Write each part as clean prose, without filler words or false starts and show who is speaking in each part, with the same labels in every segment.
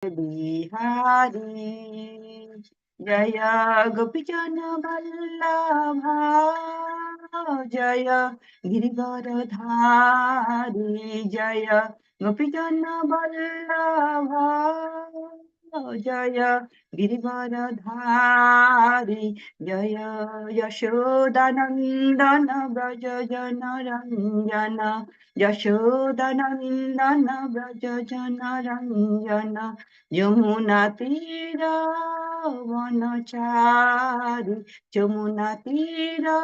Speaker 1: Bihari Jaya Gopijana Vallabha Jaya Girivaradhari Jaya Gopijana Vallabha Jaya Girivaradhari Jaya Yashodanandana Braja Jana Ranjana Yashodanandana Braja Jana Ranjana Yamuna Tira Vanachari Yamuna Tira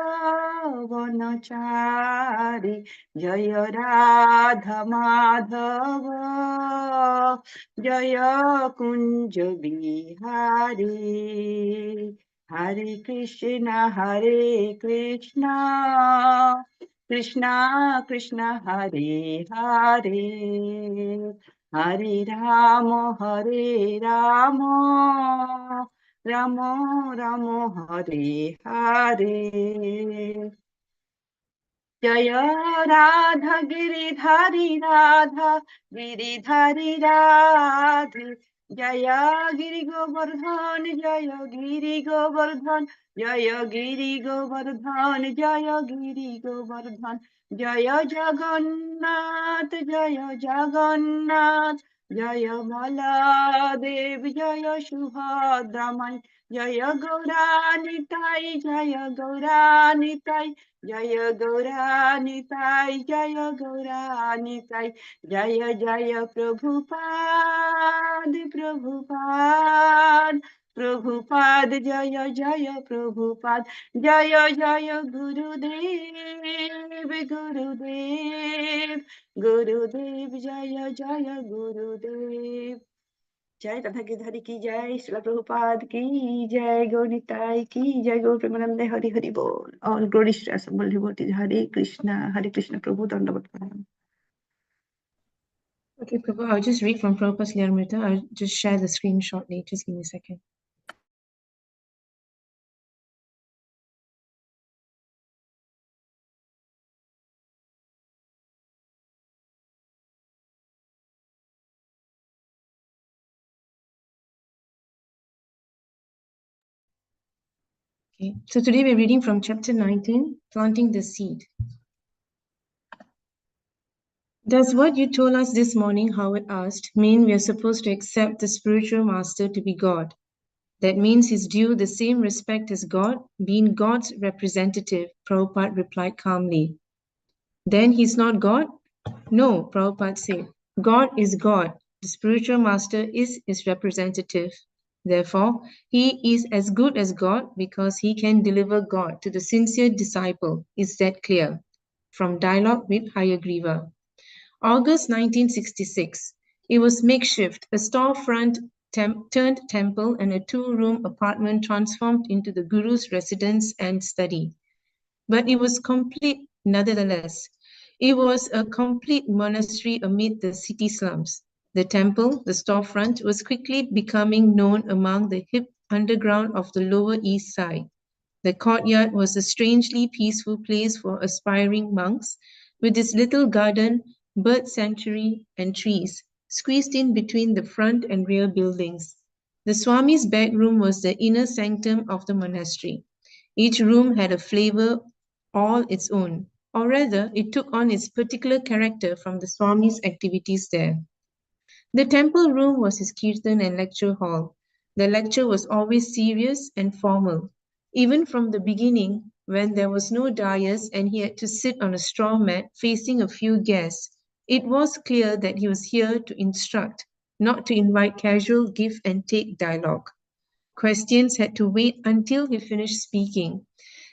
Speaker 1: Vanachari Jaya Radha Madhava Jaya Kunja Bihari Hare Krishna Krishna Krishna Hare Hare Hare Rama, Rama Rama, Hare Hare. Jaya Radha Giridhari Radha Giridhari Radhe Jaya Giri Govardhan Jaya Giri Govardhan Jaya Giri Govardhan Jaya Giri Govardhan Jaya Jagannath Jaya Jagannath Jaya Baladev Jaya Subhadraman Jaya Gauranitai Jaya Gauranitai Jaya Gauranitai, Jaya Gauranitai, Jaya Jaya Prabhupada, Prabhupada, Prabhupada, Jaya Jaya Prabhupada, Jaya Jaya Gurudev, Gurudev, Gurudev, Jaya Jaya Gurudev. जय राधा गिरधारी की जय श्रील प्रभुपाद की जय गौर निताई की जय गौर प्रेमानंद हरि हरि बोल और glory assembled devotees Hare Krishna Prabhu Dandavat Pranam.
Speaker 2: Okay, Prabhu, I'll just read from Prabhupada's Lilamrita. I'll just share the screen shortly. Just give me a second. Okay, so today we're reading from chapter 19, Planting the Seed. Does what you told us this morning, Howard asked, mean we are supposed to accept the spiritual master to be God? That means he's due the same respect as God, being God's representative, Prabhupada replied calmly. Then he's not God? No, Prabhupada said. God is God. The spiritual master is his representative. Therefore, he is as good as God because he can deliver God to the sincere disciple. Is that clear? From Dialogue with Hayagriva. August 1966. It was makeshift, a storefront turned temple and a two-room apartment transformed into the Guru's residence and study. But it was complete nevertheless. It was a complete monastery amid the city slums. The temple, the storefront, was quickly becoming known among the hip underground of the Lower East Side. The courtyard was a strangely peaceful place for aspiring monks, with its little garden, bird sanctuary, and trees, squeezed in between the front and rear buildings. The Swami's bedroom was the inner sanctum of the monastery. Each room had a flavor all its own, or rather, it took on its particular character from the Swami's activities there. The temple room was his kirtan and lecture hall. The lecture was always serious and formal. Even from the beginning, when there was no dais and he had to sit on a straw mat facing a few guests, it was clear that he was here to instruct, not to invite casual give and take dialogue. Questions had to wait until he finished speaking.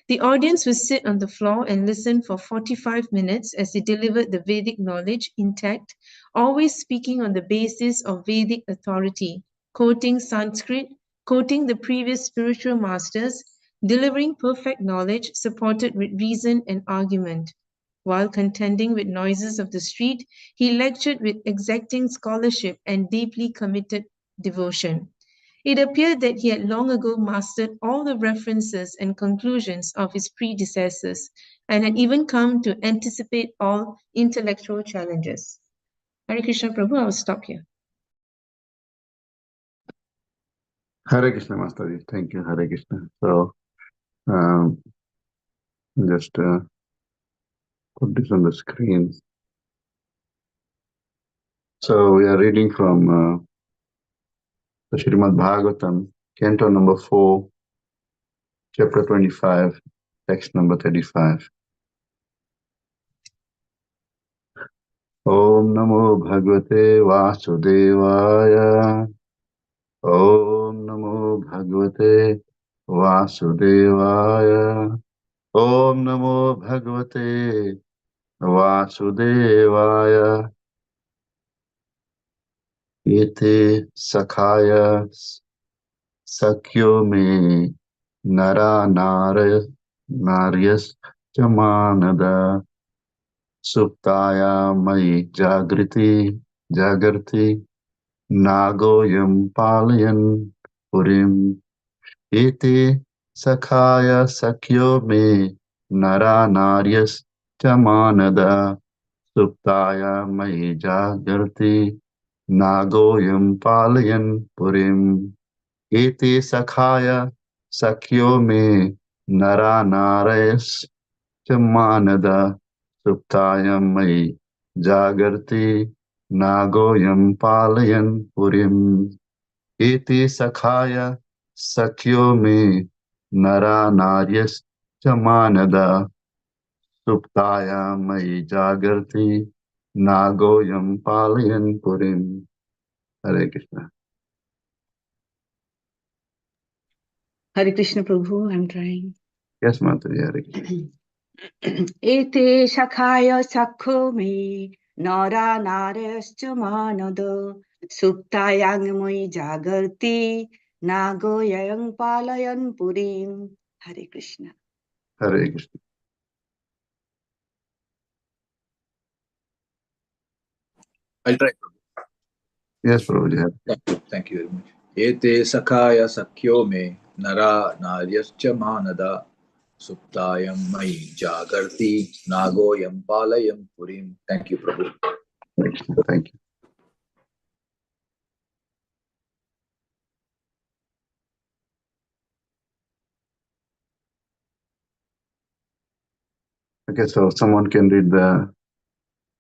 Speaker 2: The audience would sit on the floor and listen for 45 minutes as he delivered the Vedic knowledge intact, always speaking on the basis of Vedic authority, quoting Sanskrit, quoting the previous spiritual masters, delivering perfect knowledge supported with reason and argument. While contending with noises of the street, he lectured with exacting scholarship and deeply committed devotion. It appeared that he had long ago mastered all the references and conclusions of his predecessors and had even come to anticipate all intellectual challenges. Hare Krishna Prabhu, I will stop here.
Speaker 3: Hare Krishna, Masterji. Thank you, Hare Krishna. So, um, just put this on the screen. So, we are reading from the Srimad Bhagavatam, Canto number 4, chapter 25, text number 35. Om Namo Bhagavate Vasudevaya. Om Namo Bhagavate Vasudevaya. Om Namo Bhagavate Vasudevaya. Iti Sakhaya Sakyo me Nara Naryas Chamanada Suptaya Mai Jagriti Nagoyam Palayan Purim Iti Sakhaya Sakyo me Nara Naryas Chamanada Suptaya Mai Jagriti Nagoyam Palayan Purim Iti Sakhaya Sakyo me Nara Narayas Chamanada Suptayam Mai Jagarti Nagoyam Palayan Purim Iti Sakhaya Sakyo me Nara Naryas Chamanada Suptayam Mai Jagarti Nagoyam Palayan Purim. Hare Krishna.
Speaker 1: Hare Krishna Prabhu, I'm trying.
Speaker 3: Yes, Mataji, Hare Krishna.
Speaker 1: Ete Shakhaya Sakho me Nara Narascha Manada Suptayang Moi Jagarti Nagoyang Palayan Purim. Hare Krishna.
Speaker 3: Hare Krishna.
Speaker 4: I'll try.
Speaker 3: Yes, Prabhuji.
Speaker 4: Thank you very much. Ete Sakhaya Sakyo me Nara Naryascha Manada Suptayam Mai Jagarti Nagoyam Palayam Purim. Thank you, Prabhu.
Speaker 3: Hare Krishna. Thank you. Okay, so someone can read the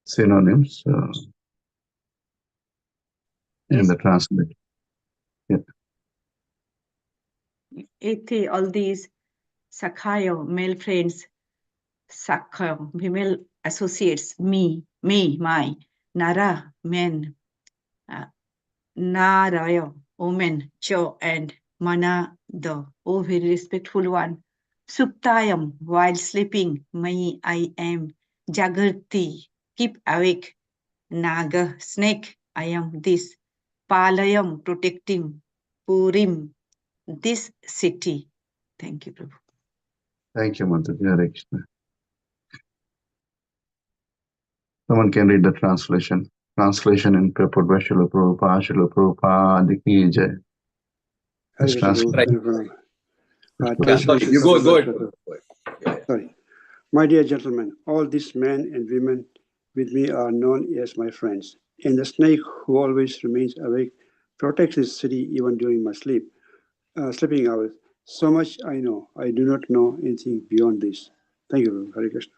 Speaker 3: synonyms and the translation. Yeah.
Speaker 1: Ete, all these Sakhayo, male friends, Sakhayo, female associates, me, my, Nara, men, Naraya, woman, Cho, and Mana, the, oh, very respectful one. Suptayam, while sleeping, Mai, I am. Jagarti, keep awake. Naga, snake, I am this. Palayam, protecting. Purim, this city. Thank you, Prabhu.
Speaker 3: Thank you, Mataji. Hare Krishna. Someone can read the translation. Translation in purport by Srila Prabhupada. Srila Prabhupada ki jai. This translation.
Speaker 4: Sorry, you go ahead.
Speaker 5: Sorry. My dear gentlemen, all these men and women with me are known as my friends. And the snake who always remains awake protects his city even during my sleeping hours. So much I know. I do not know anything beyond this. Thank you, Hare Krishna.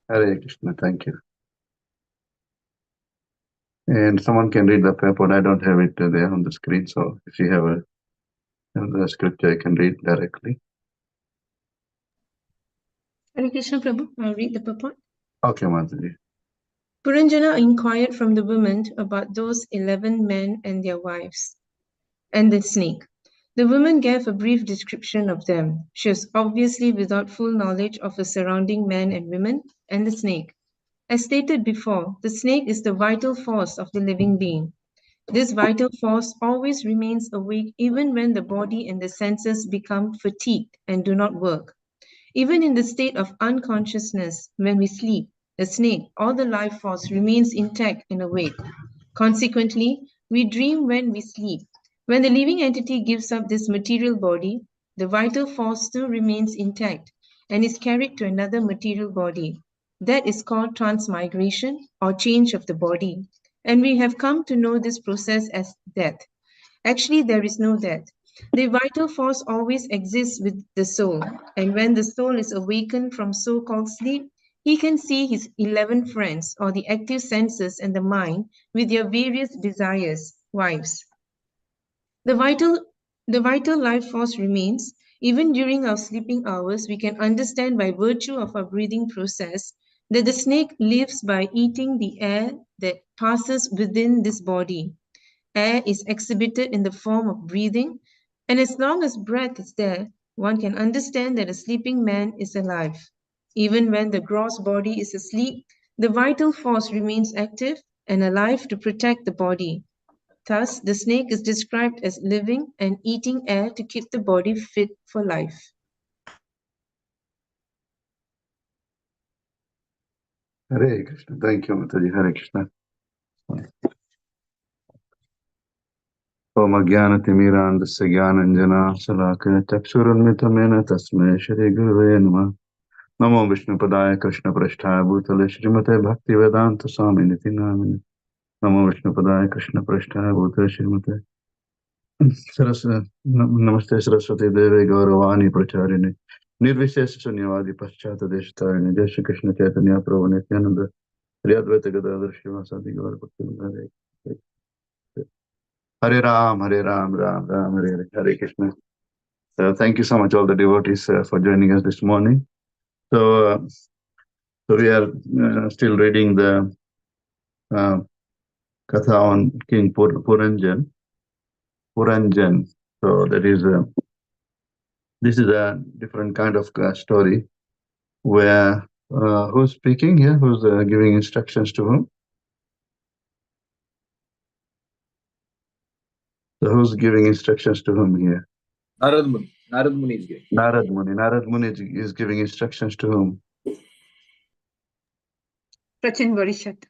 Speaker 3: Hare Krishna. Thank you. And someone can read the purport. I don't have it there on the screen. So if you have the scripture, I can read directly.
Speaker 2: Hare Krishna Prabhu, I'll read the purport.
Speaker 3: Okay, Mataji.
Speaker 2: Puranjana inquired from the women about those 11 men and their wives, and the snake. The woman gave a brief description of them. She was obviously without full knowledge of the surrounding men and women and the snake. As stated before, the snake is the vital force of the living being. This vital force always remains awake even when the body and the senses become fatigued and do not work. Even in the state of unconsciousness, when we sleep, the snake or the life force remains intact and awake. Consequently, we dream when we sleep. When the living entity gives up this material body, the vital force still remains intact and is carried to another material body. That is called transmigration or change of the body. And we have come to know this process as death. Actually, there is no death. The vital force always exists with the soul, and when the soul is awakened from so-called sleep, he can see his 11 friends, or the active senses and the mind, with their various desires, wives. The vital life force remains. Even during our sleeping hours, we can understand by virtue of our breathing process that the snake lives by eating the air that passes within this body. Air is exhibited in the form of breathing, and as long as breath is there, one can understand that a sleeping man is alive. Even when the gross body is asleep, the vital force remains active and alive to protect the body. Thus, the snake is described as living and eating air to keep the body fit for life.
Speaker 3: Hare Krishna. Thank you, Mataji. Hare Krishna. Om Jnanatimirandasya Jnananjana Salakaya Chakshurunmitamena Tasmai Shri Gurave Namah. Namo Vishnu Padaya Krishna Prasthaya Bhutale Shrimate Bhakti Vedanta Swami Niti Namini. Namo Vishnu Padaya Krishna Prasthaya Bhutale Shrimate Namaste Saraswati Devi Gauravani Pracharini Nirvishesha Sunyavadi Paschata Deshtarini Jai Shri Krishna Chaitanya Prabhu Nityananda Sri Advaita Gadadhar Srivasadi Gaur Bhakti Hare Ram, Hare Ram, Ram Ram, Hare Hare, Hare Krishna. So thank you so much, all the devotees, for joining us this morning. So we are still reading the Katha on King Puranjan. So that is this is a different kind of story where who's speaking here? Who's giving instructions to whom? So who's giving instructions to whom here?
Speaker 4: Narad Muni is giving.
Speaker 3: Narad Muni. Narad Muni is giving instructions to whom?
Speaker 1: Prachin Varishat.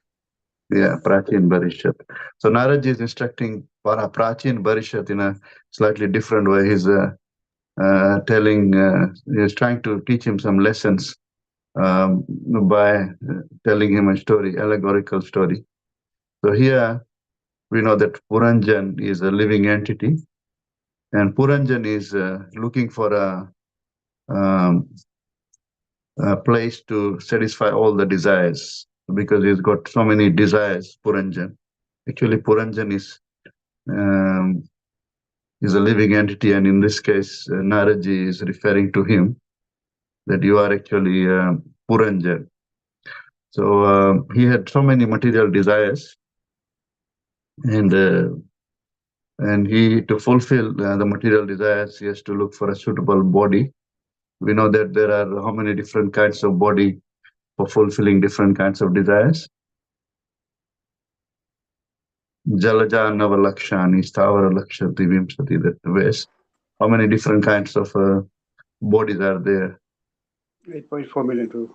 Speaker 3: Yeah, Prachin Barishat. So Narad is instructing Prachin Barishat in a slightly different way. He's he's trying to teach him some lessons by telling him a story, allegorical story. So here we know that Puranjan is a living entity, and Puranjan is looking for a place to satisfy all the desires, because he's got so many desires, Puranjan. Actually, Puranjan is a living entity, and in this case, Naraji is referring to him, that you are actually Puranjan. So he had so many material desires, and he, to fulfill the material desires, he has to look for a suitable body. We know that there are how many different kinds of body for fulfilling different kinds of desires. Jalaja Navalakshani, Stavara Lakshati Vimsati, that ways. How many different kinds of bodies are there?
Speaker 5: 8.4 million too.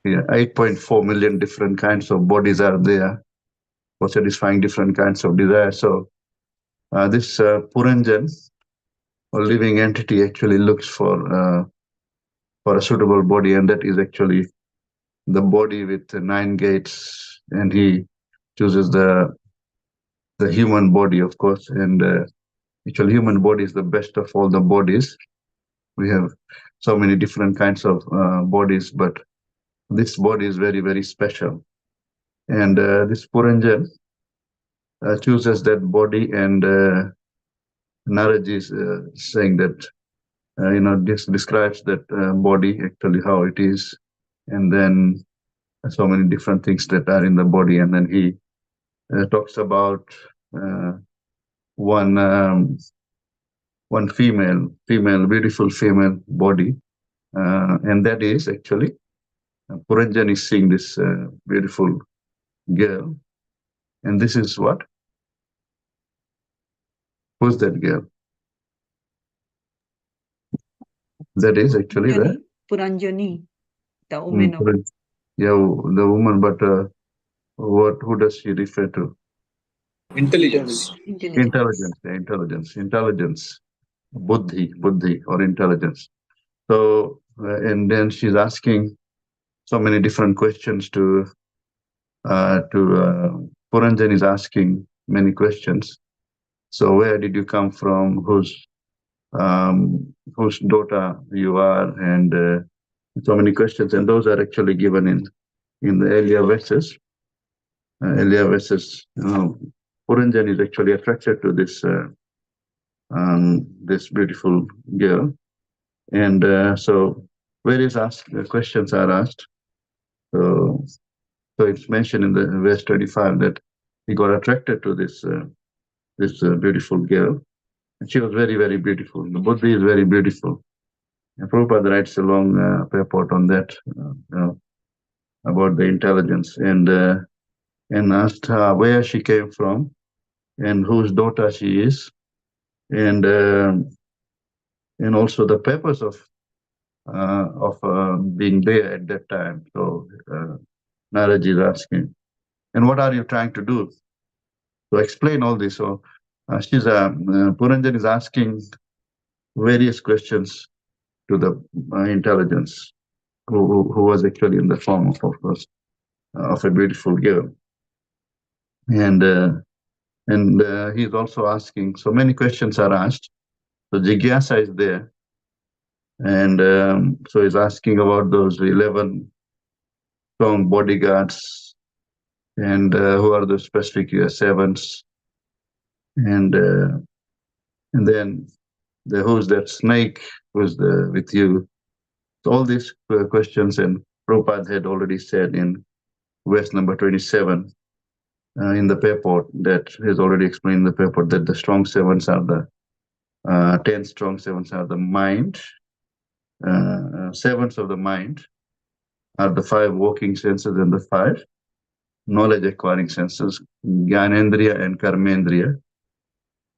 Speaker 3: Yeah, 8.4 million different kinds of bodies are there for satisfying different kinds of desires. So this Puranjan, or living entity, actually looks for a suitable body, and that is actually the body with 9 gates, and he chooses the human body, of course, and actually human body is the best of all the bodies. We have so many different kinds of bodies, but this body is very, very special. And this Puranjan chooses that body, and Naraji is saying that, this describes that body, actually how it is, and then so many different things that are in the body, and then he talks about one beautiful female body, and that is actually Puranjan is seeing this beautiful girl, and this is what? Who's that girl? That is actually the
Speaker 1: Puranjani, the woman of
Speaker 3: yeah, the woman, but who does she refer to?
Speaker 4: Intelligence.
Speaker 3: Intelligence, buddhi or intelligence. So and then she's asking so many different questions to Puranjan is asking many questions, So where did you come from? Whose daughter you are? And so many questions. And those are actually given in the earlier verses. Puranjan is actually attracted to this this beautiful girl. And so various questions are asked. So it's mentioned in the verse 25 that he got attracted to this beautiful girl. And she was very, very beautiful. The Buddha is very beautiful. And Prabhupada writes a long purport on that, about the intelligence, and asked her where she came from and whose daughter she is, and also the purpose of being there at that time. So Naraj is asking, and what are you trying to do? So explain all this. So Puranjan is asking various questions to the intelligence, who was actually in the form of course, of a beautiful girl, and he's also asking. So many questions are asked. So Jigyasa is there, and so he's asking about those 11 strong bodyguards, and who are the specific servants, and then who's that snake who's with you. So all these questions, and Prabhupada had already said in verse number 27 in the purport, that has already explained in the purport, that the strong servants are the 10 strong servants are the mind. Servants of the mind are the 5 walking senses and the 5 knowledge acquiring senses, Gyanendriya and Karmendriya.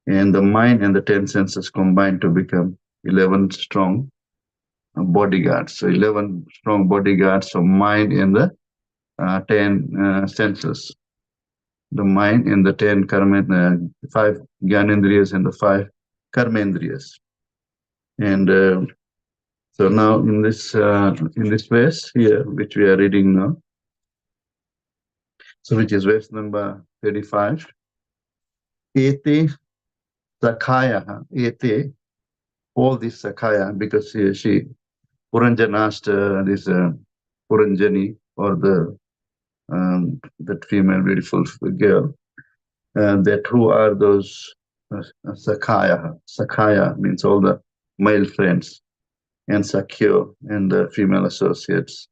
Speaker 3: And the mind and the 10 senses combine to become 11 strong bodyguards. So 11 strong bodyguards of mind and the 10 senses. The mind and the 10 5 Gyanendriyas and the 5 Karmendriyas. And so now in this verse here, which we are reading now, so which is verse number 35, Ete Sakhaya, Ete, all this Sakhaya, because she Puranjan asked this Puranjani, or that female beautiful girl, that who are those Sakhaya. Sakhaya means all the male friends, and Sakhyo and the female associates,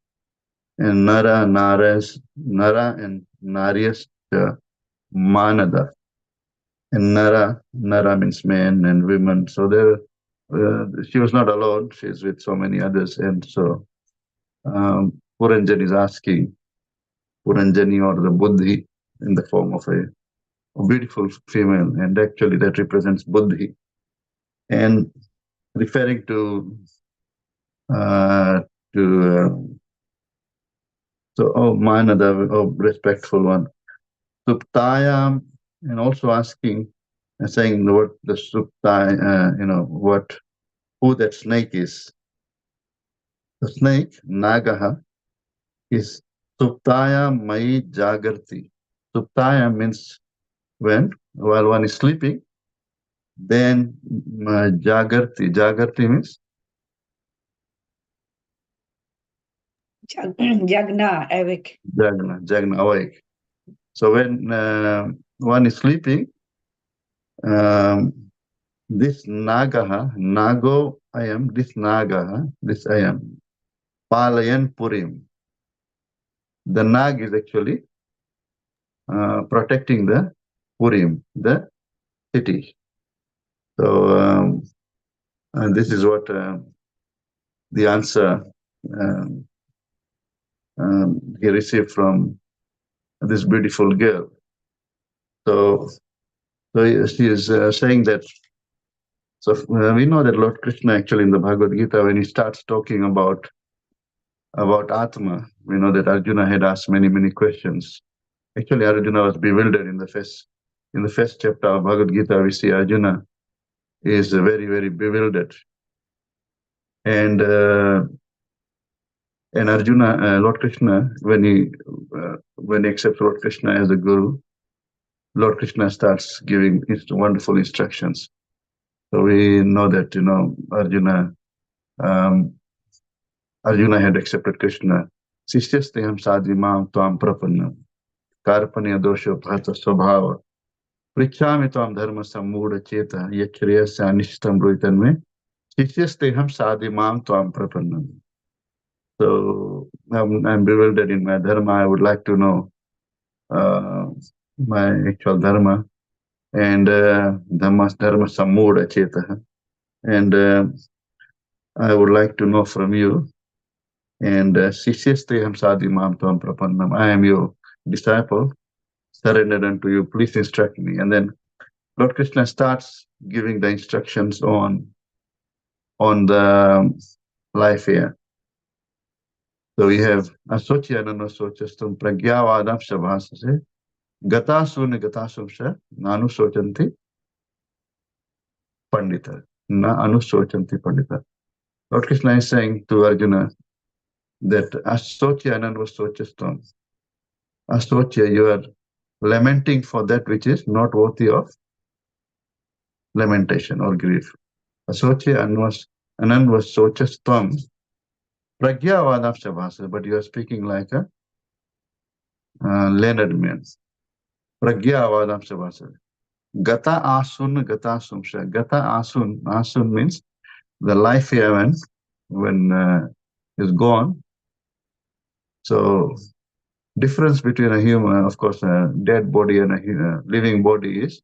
Speaker 3: and Nara and Naryas Manada. And Nara means men and women. So there, she was not alone. She's with so many others. And so Puranjan is asking, Puranjani or the Buddhi in the form of a beautiful female, and actually that represents Buddhi, and referring to Manada, respectful one, Suptaya, and also asking, saying the word the Suptaya, who that snake is. The snake, Nagaha, is Suptaya Mai Jagarti. Suptaya means while one is sleeping, then Jagarti. Jagarti means
Speaker 1: Jagna, awake.
Speaker 3: Jagna, awake. So when one is sleeping, this Nagaha, Nago ayam, this Nagaha, this ayam, Palayan Purim. The Nag is actually protecting the Purim, the city. So and this is what the answer he received from this beautiful girl. So she is saying that. So we know that Lord Krishna actually in the Bhagavad Gita, when he starts talking about Atma, we know that Arjuna had asked many questions. Actually, Arjuna was bewildered in the first chapter of Bhagavad Gita. We see Arjuna is very, very bewildered, and Arjuna, Lord Krishna, when he accepts Lord Krishna as a guru, Lord Krishna starts giving wonderful instructions. So we know that, Arjuna had accepted Krishna. Sishyasteham sadhimam tvam prapanna. Karpanya dosho bhata swabhava. Prichami tvam dharma sammuda cheta. Yachriyasya anishtam bruitanme. Sishyasteham sadhimam tvam prapanna. So I'm bewildered in my dharma. I would like to know my actual dharma. And dharma sammuda cheta. And I would like to know from you. And Sishyasteham sadhimam tvam prapannam. I am your disciple, surrendered unto you. Please instruct me. And then Lord Krishna starts giving the instructions on the life here. So we have asocya nanasochastam pragyavadam shabhasase gatasuna gatasumsha nanusochanti pandita. Na anusochanti pandita. Lord Krishna is saying to Arjuna that asocya nanasochastam. Asocya, you are lamenting for that which is not worthy of lamentation or grief. Asocya ananvasochastam pragyavadam shabhasa, but you are speaking like a learned man. Pragyavadam shabhasa. Gata asun gata sumsha. Gata asun means the life here when is gone. So difference between a human, of course, a dead body and a living body is,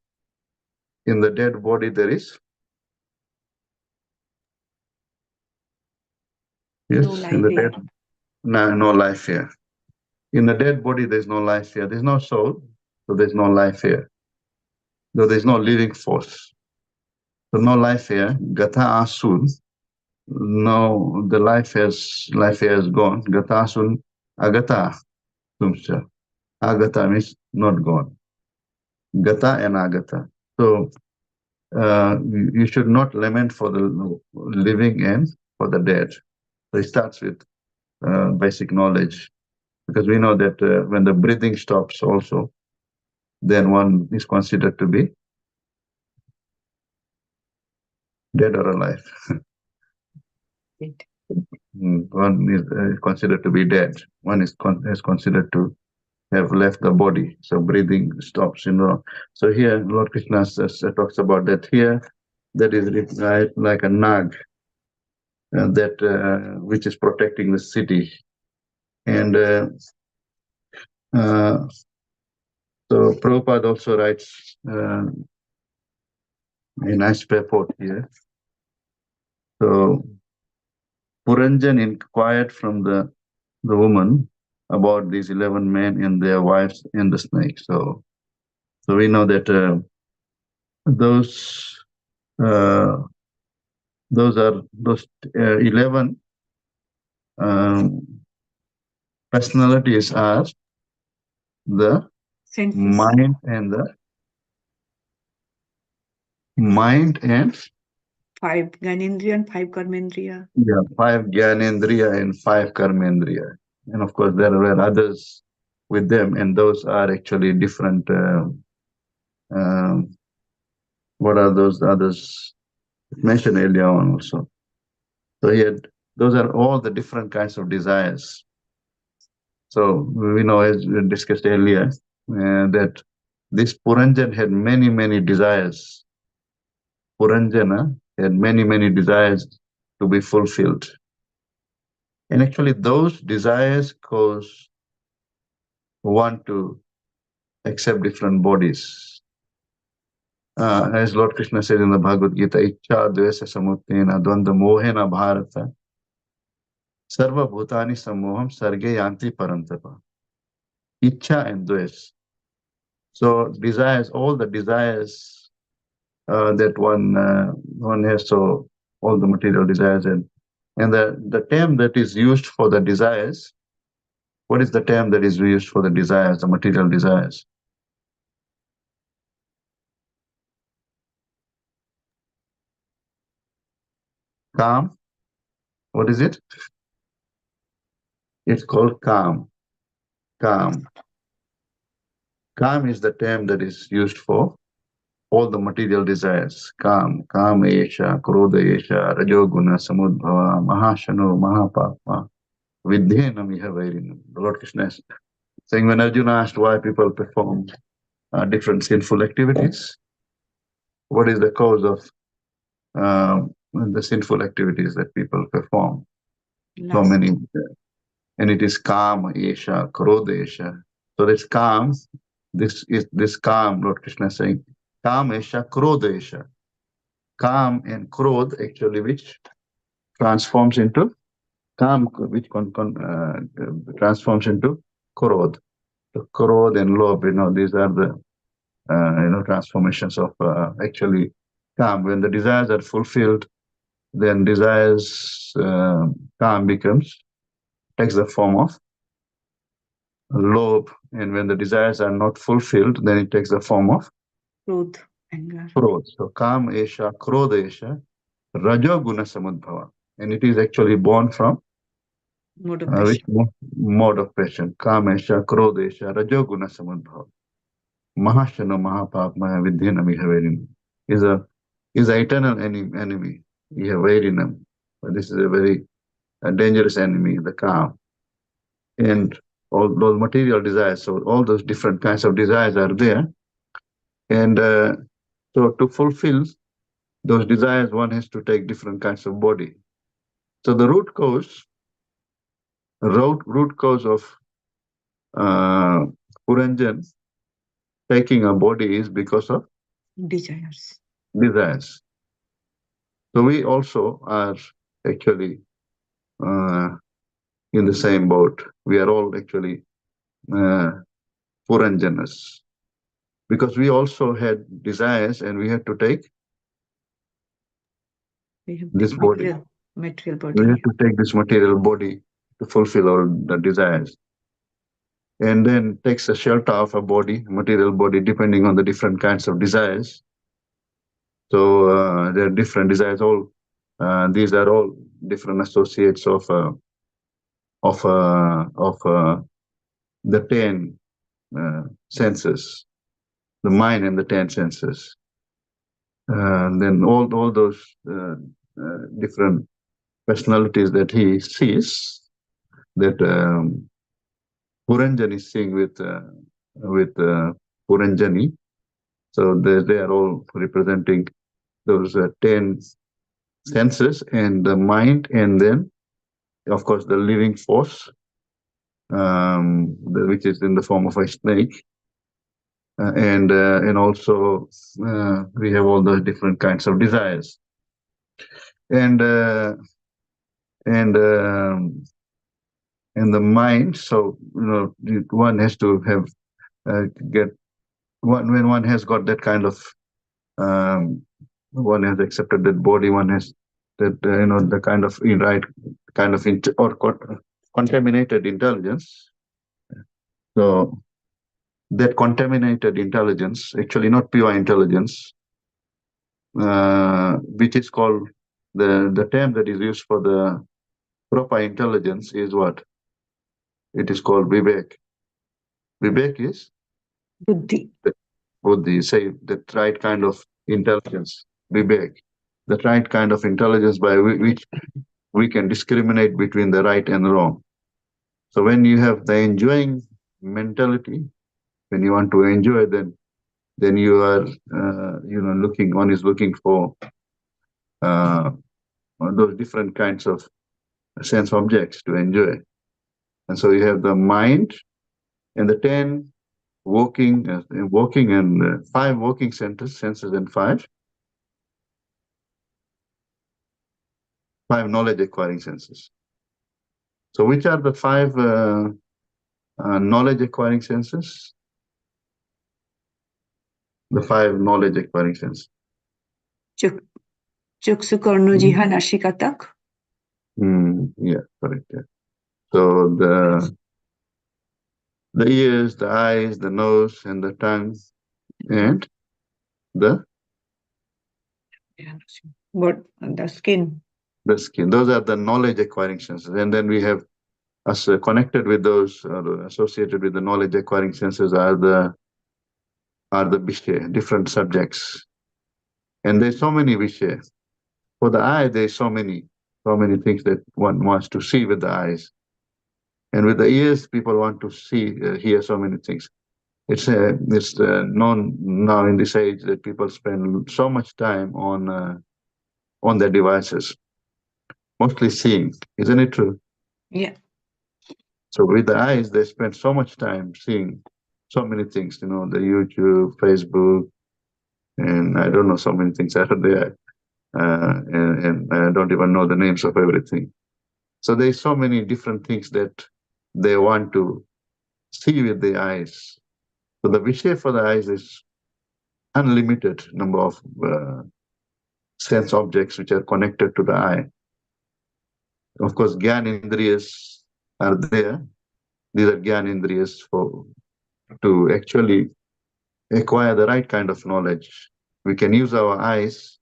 Speaker 3: in the dead body there is, yes,
Speaker 1: No life
Speaker 3: in the
Speaker 1: here.
Speaker 3: dead, no life here. In the dead body there's no life here. There's no soul, so there's no life here. So there's no living force. So no life here. Gata asun. No, the life here has gone. Gata asun agata sumsha. Agata means not gone. Gata and agata. So you should not lament for the living and for the dead. So it starts with basic knowledge, because we know that when the breathing stops also, then one is considered to be dead or alive. One is considered to be dead. One is considered to have left the body. So breathing stops, So here Lord Krishna talks about that here. That is like a nag that which is protecting the city. And so Prabhupada also writes a nice purport here. So Puranjan inquired from the woman about these 11 men and their wives and the snake. So we know that those are those 11 personalities are the mind and
Speaker 1: 5 Gyanendriya and 5 Karmendriya.
Speaker 3: Yeah, 5 Gyanendriya and 5 Karmendriya. And of course, there were others with them, and those are actually different. What are those others mentioned earlier on also? So those are all the different kinds of desires. So we know, as we discussed earlier, that this Puranjan had many, many desires. Puranjana had many, many desires to be fulfilled. And actually those desires cause one to accept different bodies. As Lord Krishna said in the Bhagavad Gita, Ichcha dvesa samuttena dvanda mohena bharata sarva bhutani samoham sarge yanti parantapa. Ichcha and dves. So desires, all the desires that one has, so all the material desires, and the term that is used for the desires, what is the term that is used for the desires, the material desires? Calm. What is it? It's called calm. Calm. Kam is the term that is used for all the material desires. Kam, Esha, Krodha Esha, Rajoguna, Samudbhava, Mahashano, Mahapapa, Vidhenam Ihavairinam. Lord Krishna is saying, when Arjuna asked why people perform different sinful activities, what is the cause of the sinful activities that people perform? So many, and it is Kam, Esha, Krodha Esha. So this Kam, this Kam, Lord Krishna is saying, Kam Esha, Krodha Esha. Kam and Krodh actually, which transforms into Kam, which transforms into Krodh. So Krodh and Lobh, these are the transformations of actually Kam. When the desires are fulfilled, then desires Kam takes the form of Lobh, and when the desires are not fulfilled, then it takes the form of
Speaker 1: Krodh, anger.
Speaker 3: Krodh. So Kam Esha, Krodha Esha, Rajoguna Samudbhava, and it is actually born from
Speaker 1: Mode of
Speaker 3: which
Speaker 1: passion.
Speaker 3: mode of passion? Kamesha, Krodesha, Rajoguna Samudbhava. Mahashana Mahapapma Vidyanam Ihaverim is a eternal enemy. Ihaverinam. This is a very dangerous enemy, the Kam. And all those material desires, so all those different kinds of desires are there. And so to fulfill those desires, one has to take different kinds of body. So the root cause of Puranjan taking a body is because of
Speaker 1: Desires.
Speaker 3: So we also are actually in the same boat. We are all actually Puranjanas, because we also had desires and we had to take this body.
Speaker 1: Material body.
Speaker 3: We have to take this material body to fulfill all the desires. And then takes a shelter of a body, material body, depending on the different kinds of desires. So there are different desires. All these are all different associates of the 10 senses, the mind and the 10 senses. Then all those different personalities that he sees, that Puranjan is seeing with Puranjani. So they are all representing those 10 senses and the mind, and then, of course, the living force, which is in the form of a snake. And also we have all those different kinds of desires. And the mind, so one has to have when one has got that kind of one has accepted that body, one has that the kind of right kind of contaminated intelligence. So that contaminated intelligence, actually not pure intelligence, which is called the term that is used for the proper intelligence is what? It is called Vivek. Vivek is
Speaker 1: Buddhi.
Speaker 3: Buddhi, say that right kind of intelligence, Vivek, the right kind of intelligence by which we can discriminate between the right and wrong. So when you have the enjoying mentality, when you want to enjoy, then you are one is looking for those different kinds of sense objects to enjoy. And so you have the mind and the 10 working and 5 working senses and 5 knowledge acquiring senses. So which are the 5 knowledge acquiring senses? The 5 knowledge acquiring senses.
Speaker 1: Chuksu, Karno, Jiha, Nashika, Tak.
Speaker 3: Yeah, correct. Yeah. So the ears, the eyes, the nose, and the tongue, and the
Speaker 1: skin.
Speaker 3: The skin. Those are the knowledge acquiring senses. And then we have connected with those, associated with the knowledge acquiring senses are the are the Vishaya, different subjects. And there's so many Vishaya. For the eye, there's so many things that one wants to see with the eyes. And with the ears, people want to see, hear so many things. It's known now in this age that people spend so much time on their devices, mostly seeing. Isn't it true?
Speaker 1: Yeah.
Speaker 3: So with the eyes, they spend so much time seeing so many things, the YouTube, Facebook, and I don't know, so many things out there. And I don't even know the names of everything. So there's so many different things that they want to see with the eyes. So the Vishaya for the eyes is unlimited number of sense objects which are connected to the eye. Of course, Gyan Indriyas are there. These are Gyan Indriyas to actually acquire the right kind of knowledge. We can use our eyes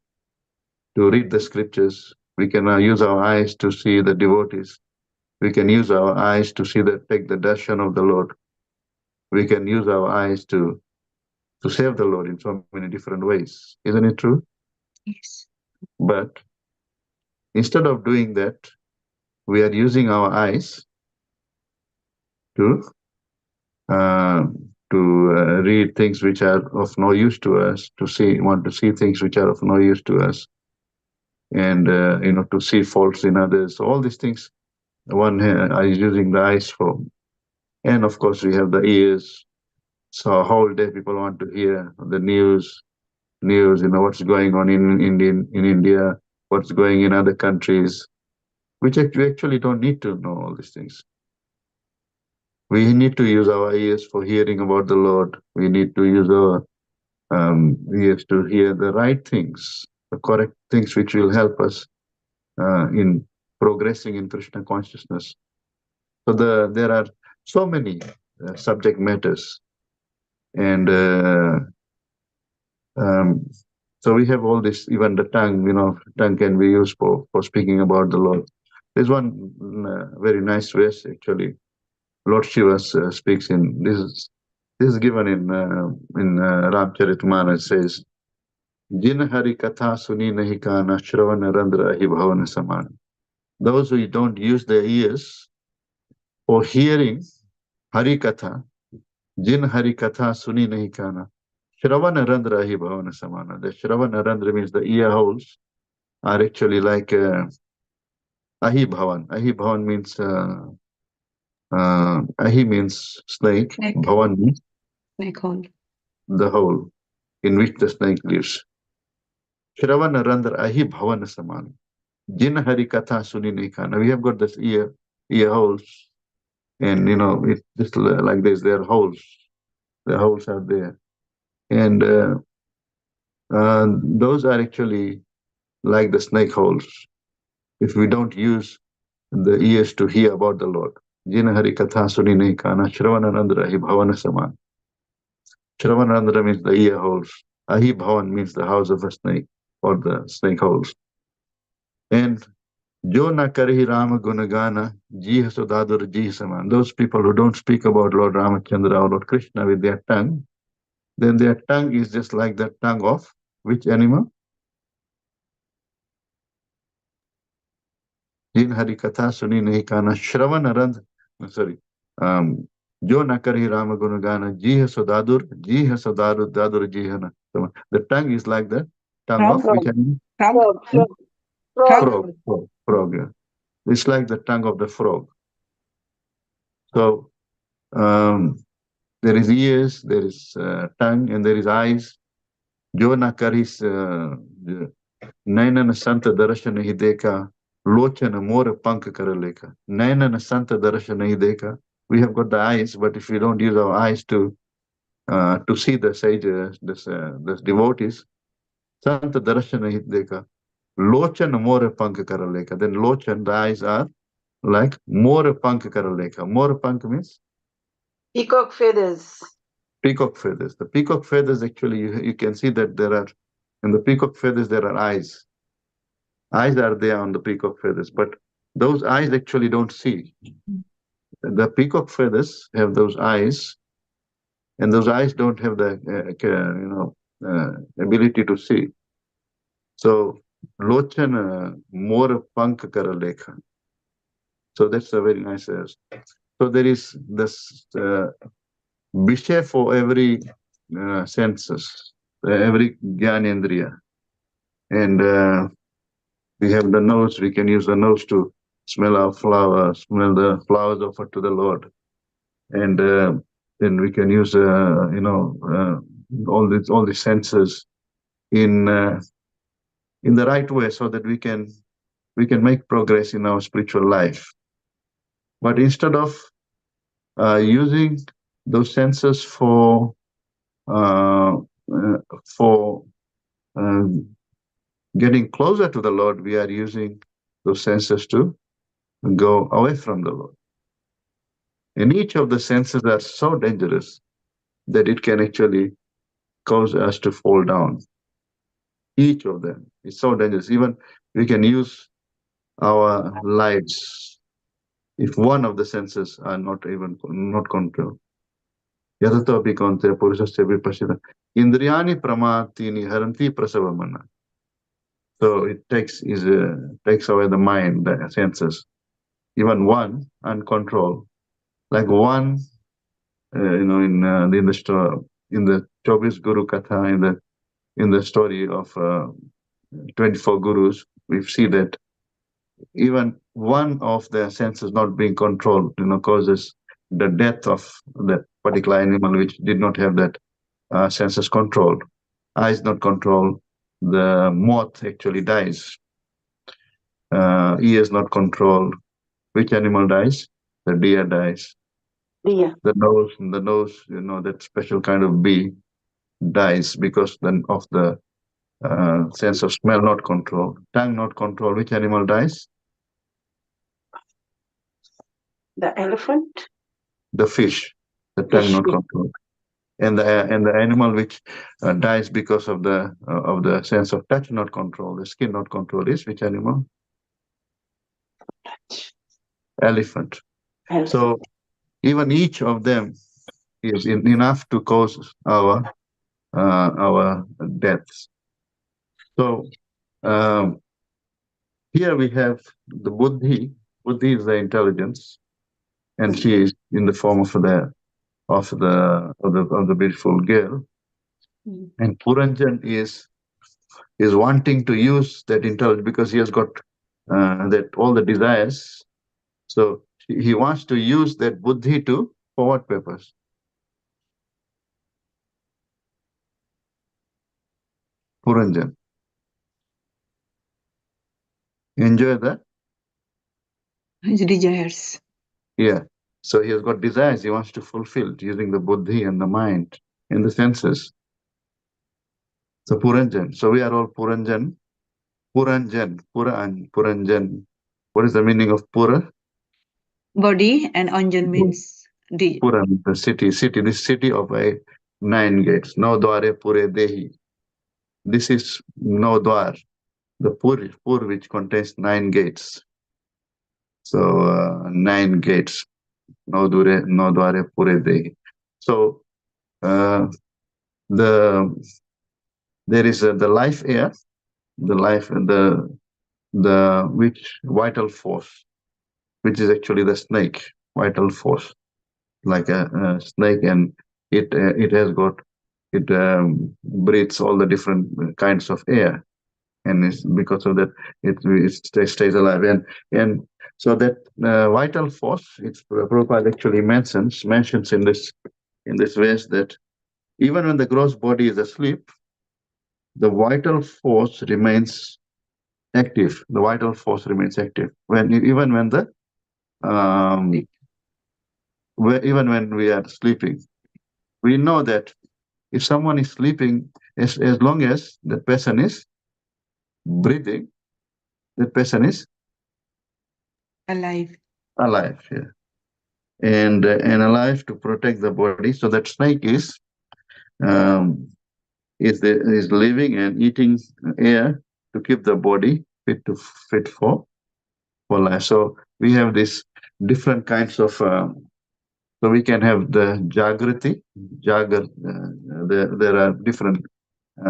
Speaker 3: to read the scriptures. We can use our eyes to see the devotees. We can use our eyes to take the darshan of the Lord. We can use our eyes to serve the Lord in so many different ways. Isn't it true?
Speaker 1: Yes.
Speaker 3: But instead of doing that, we are using our eyes to read things which are of no use to us, want to see things which are of no use to us, and to see faults in others. All these things one is using the eyes for. And of course, we have the ears. So whole day people want to hear the news, what's going on in India, what's going in other countries, which we actually don't need to know all these things. We need to use our ears for hearing about the Lord. We need to use our ears to hear the right things, the correct things which will help us in progressing in Krishna consciousness. So there are so many subject matters, and so we have all this. Even the tongue, tongue can be used for speaking about the Lord. There's one very nice verse actually. Lord Shiva speaks in this. This is given in Ramcharitmanas. It says, "Jin Hari Katha suni nahi kana Shravana Randra ahi bhavana saman." Those who don't use their ears for hearing Hari Katha, Jin Hari Katha suni nahi kana Shravana Randra ahi bhavana samana. The Shravana Randra means the ear holes are actually like ahi bhavan. Ahi bhavan means ahi means snake. Bhavan means
Speaker 1: Snake hole.
Speaker 3: the hole in which the snake lives. Shravana Randra ahi bhavan samana. Jin Hari Katha suni nahi kana. We have got this ear holes, and it's just like this. There are holes. The holes are there, and those are actually like the snake holes. If we don't use the ears to hear about the Lord. Jina Hari Katha suni nahi kana Shravanarandra ahi bhavana saman. Shravanarandra means the ear holes. Ahi bhavan means the house of a snake, or the snake holes. And Jo na karihi Rama gunagana jiha sudadur jiha saman. Those people who don't speak about Lord Ramachandra or Lord Krishna with their tongue, then their tongue is just like the tongue of which animal? Jin Hari Katha suni nahi kana Shravanarandra. Sorry. Jo na kari Rama Gunagana, jiha sodadur dadur jihana. The tongue is like the tongue of which animal?
Speaker 1: Frog.
Speaker 3: Frog. Yeah. It's like the tongue of the frog. So there is ears, there is tongue, and there is eyes. Jo na karis nainana santa darashana hi dekha, lochana more pank karaleka. Nainana santa darashana hi dekha. We have got the eyes, but if we don't use our eyes to see the sages, the devotees, Santa Darshana Hideka, Lochan more Panka Karaleka. Then Lochan, the eyes are like more Panka Karaleka. More Pank means?
Speaker 1: Peacock feathers.
Speaker 3: Peacock feathers. The peacock feathers, actually, you can see that in the peacock feathers, there are eyes. Eyes are there on the peacock feathers, but those eyes actually don't see. The peacock feathers have those eyes, and those eyes don't have the ability to see. So Lochana more pank karalekha. So that's a very nice. So there is this vishay for every senses, every gyanendriya, and we have the nose. We can use the nose to smell our flowers, smell the flowers offered to the Lord, and then we can use all the senses in the right way, so that we can make progress in our spiritual life. But instead of using those senses for getting closer to the Lord, we are using those senses to go away from the Lord. And each of the senses are so dangerous that it can actually cause us to fall down. Each of them is so dangerous. Even we can use our lives if one of the senses are not controlled. Yatatopi konte purusasya vipashita. Indriyani pramatini haranti prasavamana. So it takes away the mind, the senses. Even one uncontrolled, like one, in the Chobis Guru Katha, in the story of 24 gurus, we see that even one of the senses not being controlled, causes the death of that particular animal which did not have that senses controlled. Eyes not controlled, the moth actually dies. Ears not controlled. Which animal dies? The deer dies.
Speaker 1: Deer.
Speaker 3: The nose, that special kind of bee dies because then of the sense of smell not controlled. Tongue not controlled. Which animal dies?
Speaker 1: The elephant.
Speaker 3: The fish. The tongue not controlled. And the animal which dies because of the sense of touch not controlled, the skin not controlled, is which animal? Elephant. So even each of them is enough to cause our deaths. So here we have the buddhi. Buddhi is the intelligence, and she is in the form of the beautiful girl. And Puranjan is wanting to use that intelligence because he has got that all the desires. So he wants to use that buddhi for what purpose? Puranjan. Enjoy that?
Speaker 6: His desires.
Speaker 3: Yeah. So he has got desires he wants to fulfill using the buddhi and the mind and the senses. So Puranjan. So we are all Puranjan. Puranjan. Puranjan. What is the meaning of Pura?
Speaker 6: Body, and Anjan means
Speaker 3: Puran, the city, this city of 9 gates. No dware pure dehi. This is no dwar, the pur which contains 9 gates. So 9 gates. No dware pure dehi. So there is the life air, the which vital force, which is actually the snake, vital force, like a snake, and it breathes all the different kinds of air, and it's because of that it stays alive, and so that vital force, it's Prabhupada actually mentions in this ways that even when the gross body is asleep, the vital force remains active. The vital force remains active even when we are sleeping. We know that if someone is sleeping, as long as the person is breathing, that person is
Speaker 6: alive.
Speaker 3: Alive, yeah. And alive to protect the body. So that snake is living and eating air to keep the body fit for life. So we have these different kinds of So we can have the Jagrati, there are different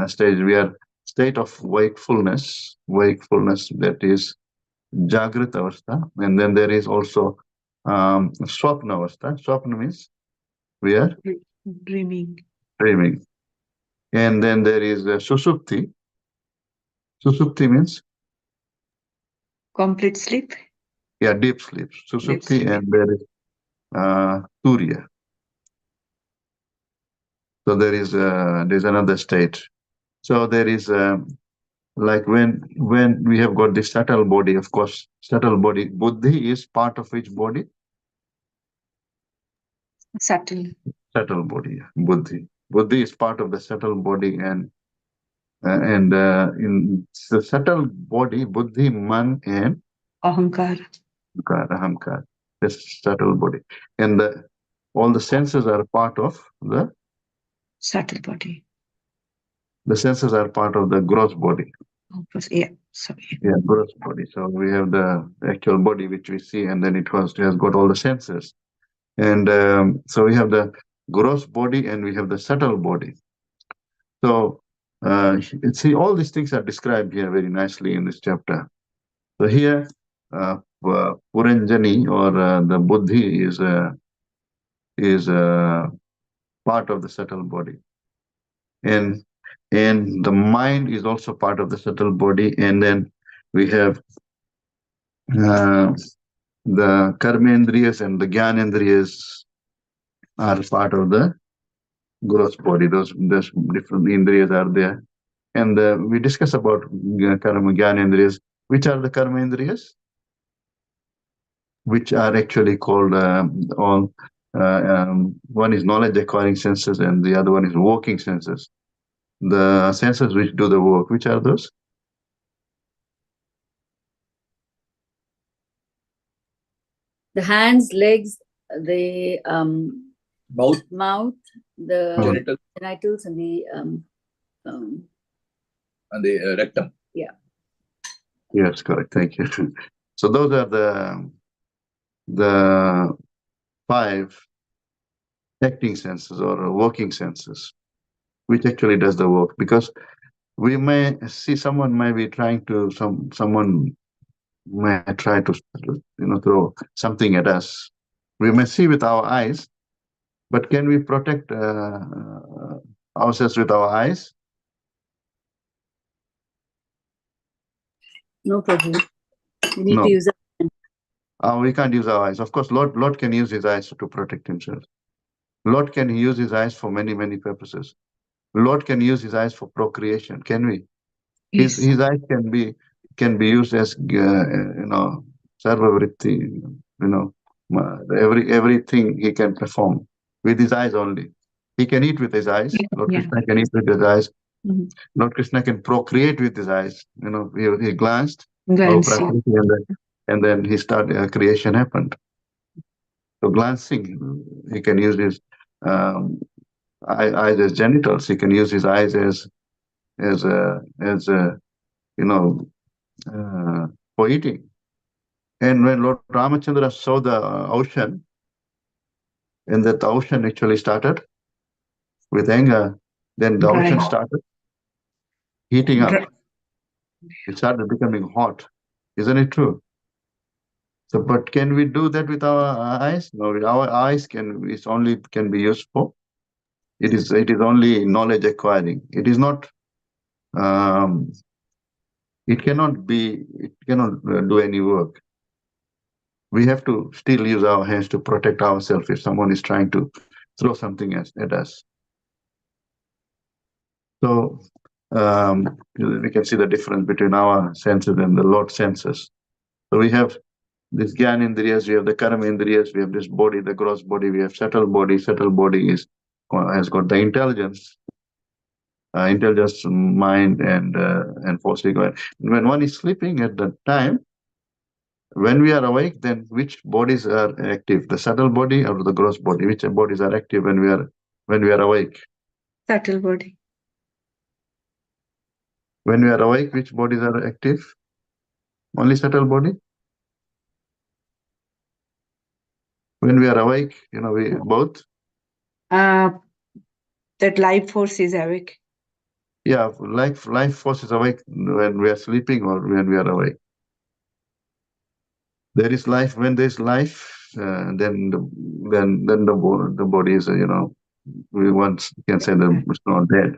Speaker 3: stages. We are state of wakefulness, that is Jagrat Avastha, and then there is also Swapna Avastha. Swapna means we are
Speaker 6: Dreaming.
Speaker 3: dreaming. And then there is Susupti. Susupti means?
Speaker 6: Complete sleep.
Speaker 3: Yeah, deep sleep.
Speaker 6: Deep
Speaker 3: Susupti,
Speaker 6: sleep.
Speaker 3: and there is Turiya. So there's another state. So there is like when we have got the subtle body, of course, subtle body. Buddhi is part of which body?
Speaker 6: Subtle.
Speaker 3: Subtle body. Buddhi. Buddhi is part of the subtle body, and in the subtle body, Buddhi, Man, and
Speaker 6: Ahankar.
Speaker 3: Ahamkar. This subtle body, and all the senses are part of the
Speaker 6: Subtle body.
Speaker 3: senses are part of the gross body.
Speaker 6: Yeah. Sorry.
Speaker 3: Yeah, gross body. So we have the actual body which we see, and then it has got all the senses. And so we have the gross body and we have the subtle body. So see, all these things are described here very nicely in this chapter. So here, Puranjani, or the Buddhi, is part of the subtle body, and the mind is also part of the subtle body, and then we have the karmendriyas and the jnanendriyas are part of the gross body. Those different indriyas are there, and we discuss about karma jnanendriyas. Which are the karmendriyas? Which are actually called all. One is knowledge acquiring senses, and the other one is working senses. The senses which do the work. Which are those?
Speaker 7: The hands, legs, the
Speaker 4: Mouth,
Speaker 7: the genitals, and the
Speaker 4: rectum.
Speaker 7: Yeah.
Speaker 3: Yes, correct. Thank you. So those are the 5 acting senses or working senses, which actually does the work. Because we may see someone may be trying to someone may try to throw something at us. We may see with our eyes, but can we protect ourselves with our eyes?
Speaker 7: no problem. We need
Speaker 3: No.
Speaker 7: to use
Speaker 3: We can't use our eyes. Of course, Lord can use his eyes to protect himself. Lord can use his eyes for many, many purposes. Lord can use his eyes for procreation. Can we?
Speaker 6: Yes.
Speaker 3: His eyes can be used as sarva vritti, everything he can perform with his eyes only. He can eat with his eyes. Lord Krishna can eat with his eyes. Lord Krishna can procreate with his eyes. He glanced, and then he started creation happened. So glancing, he can use his eyes as genitals. He can use his eyes as for eating. And when Lord Ramachandra saw the ocean, and that the ocean actually started with anger, then the ocean started heating up. It started becoming hot. Isn't it true? So, but can we do that with our eyes? No, our eyes can be useful. It is only knowledge acquiring. It is not. It cannot do any work. We have to still use our hands to protect ourselves if someone is trying to throw something at us. So we can see the difference between our senses and the Lord's senses. So we have this jnanendriyas, we have the karmendriyas, we have this body, the gross body, we have subtle body. Subtle body has got the intelligence, mind, and force ego. When one is sleeping at that time, when we are awake, then which bodies are active? The subtle body or the gross body? Which bodies are active when we are awake?
Speaker 6: Subtle body.
Speaker 3: When we are awake, which bodies are active? Only subtle body? When we are awake, we both.
Speaker 6: That life force is awake.
Speaker 3: Yeah, life force is awake when we are sleeping or when we are awake. There is life. When there is life, then the body is, we once can say that it's not dead.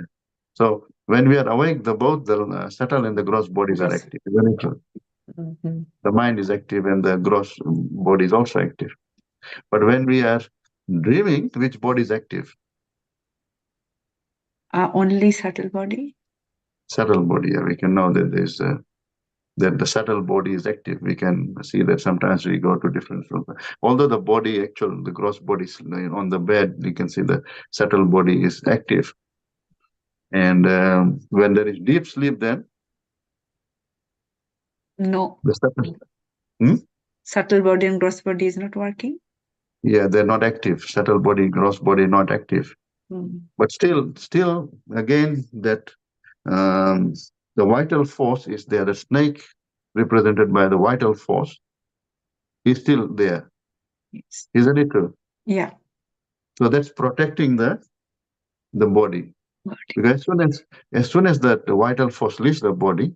Speaker 3: So when we are awake, both the subtle and the gross bodies are active. Very true.
Speaker 6: Mhm.
Speaker 3: The mind is active and the gross body is also active. But when we are dreaming, which body is active?
Speaker 6: Only subtle body.
Speaker 3: Subtle body. Yeah, we can know that there's that the subtle body is active. We can see that sometimes we go to different. Although the body, the gross body is on the bed, you can see the subtle body is active. And when there is deep sleep, then
Speaker 6: No.
Speaker 3: the subtle,
Speaker 6: Subtle body and gross body is not working.
Speaker 3: yeah, they're not active. Subtle body, gross body, not active. But still, again, that the vital force is there. The snake, represented by the vital force, is still there.
Speaker 6: Yes.
Speaker 3: Isn't it true?
Speaker 6: Yeah.
Speaker 3: So that's protecting the body. Because as soon as that vital force leaves the body,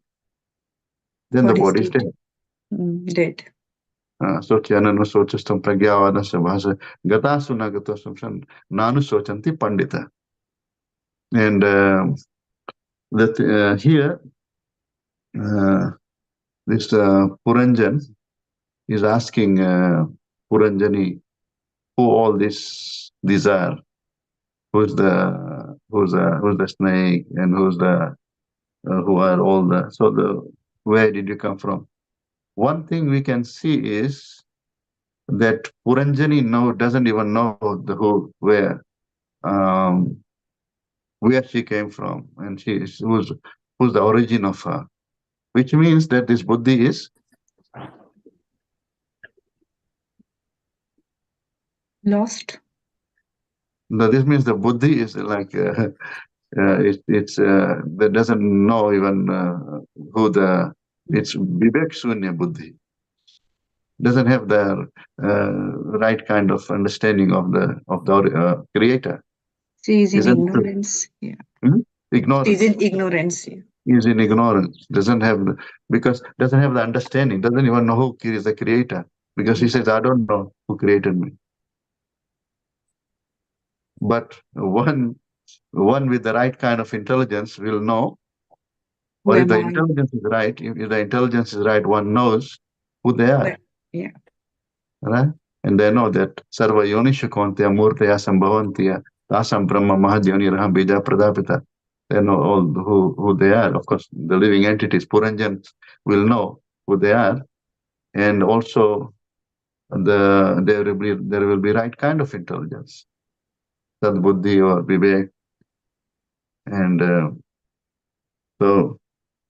Speaker 3: then the body is dead.
Speaker 6: Dead.
Speaker 3: Sochyananu sochastam pragyavanasya bhasa gatasu nagatosam nanu sochanti pandita. And that here, this Puranjan is asking Puranjani who all these are. Who's the snake and who are all where did you come from? One thing we can see is that Puranjani now doesn't even know where she came from, and who's the origin of her, which means that this buddhi is
Speaker 6: Lost.
Speaker 3: No, this means the buddhi is like that doesn't know even who it's vivek shunya buddhi. Doesn't have the right kind of understanding of the creator.
Speaker 6: She is in ignorance. Yeah.
Speaker 3: Ignorance.
Speaker 6: She is in ignorance. Yeah.
Speaker 3: Is in ignorance. Doesn't have the understanding. Doesn't even know who is the creator, because he says, I don't know who created me. But one with the right kind of intelligence will know, or if the intelligence is right, one knows who they are.
Speaker 6: Yeah.
Speaker 3: Right? And they know that Sarva Yonisha Kontya Murtaya Sambhavantiya Tasam Brahma Mahadhyoniraham Bija Pradapita. They know all who they are. Of course, the living entities, Puranjans, will know who they are. And also there will be right kind of intelligence. Sadbuddhi or Vivek. And so